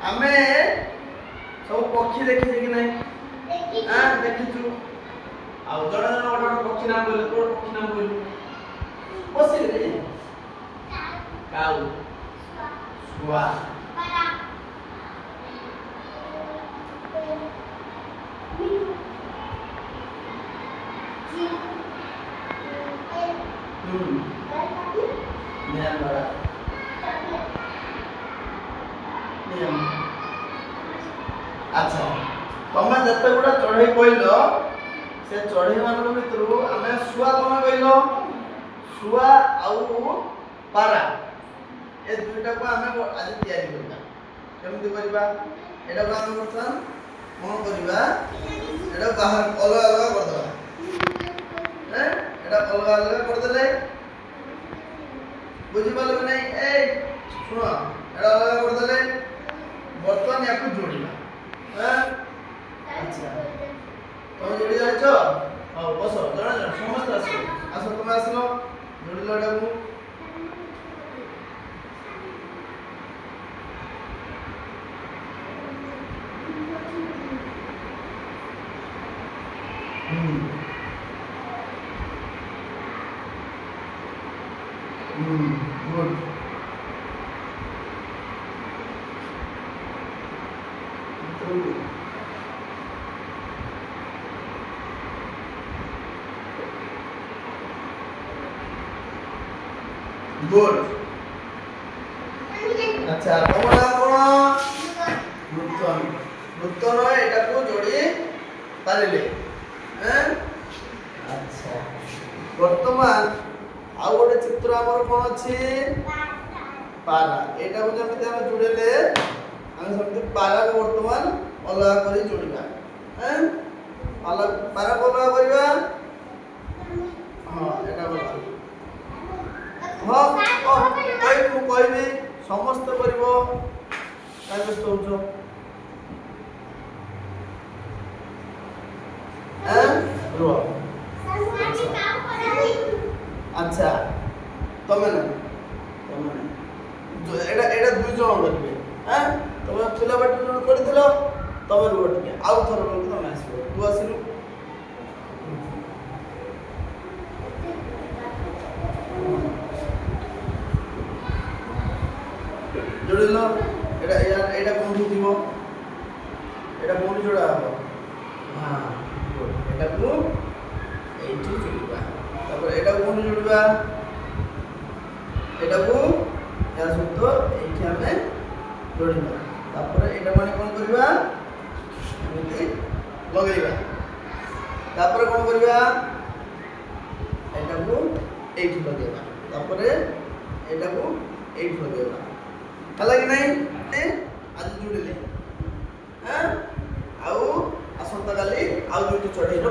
आमे सब पक्षी देखिछे कि नहीं हां देखिछु आ जण जण गोटे पक्षी नाम बोले तो पक्षी नाम बोले बसी रे काऊ शुआ ध्यान बड़ा अच्छा तमे जते गुडा चढ़ई कहलो से चढ़ई मान भितर आमे शुआ कोन कहलो शुआ आउ पारा ए दुईटा को आमे आज तैयारी करबा केमति करबा एटा को आमे बर्तमान कोन करबा एटा बाहर अलग अलग कर दबा हैं एटा अलग अलग कर देले बुझी पालो कि नहीं ए सुनो एटा अलग कर देले बर्तमान याकू जोड़ीबा हैं अच्छा तुम जोड़ी जाइछो हां बसो जण जण समस्त आसो आसो तुम आसलो जोड़िलो एटा को गुड गुड अच्छा तोमरा कोन नूतन नूतन एटा को जोड़ी पारिले हैं अच्छा वर्तमान आउ गोटे चित्र हमर कोन अछि पारा एटा को जमिते हम जोड़ेले हम समझ पारा को वर्तमान अलग करी जोड़िबा हैं अलग पारा को अलग करिबा हां एटा बोला हां कहबी समस्त करिवो काय व्यस्त होछो हैं रो अच्छा तमे ना जो एटा एटा दुई जण करबे हैं तमे पिला बाटी जण करथिलो तमे रो टिके आउ थर बोल तमे आसीबो तू आसीलु जोड़िलो एटा यार एटा कोन दिबो एटा कोन जोड़ा हबो हां गुड एटा को एठी जोड़िबा तापर एटा कोन जोड़िबा एटा को या सुतो एठी हमें जोड़िबा तापर एटा माने कोन करबा एठी लगेबा तापर कोन करबा एटा को एठी लगेबा तापर एटा को एठी लगेबा हला कि नहीं आज जुड़िले हैं आउ आसंता काली आउ दुटी चढ़ई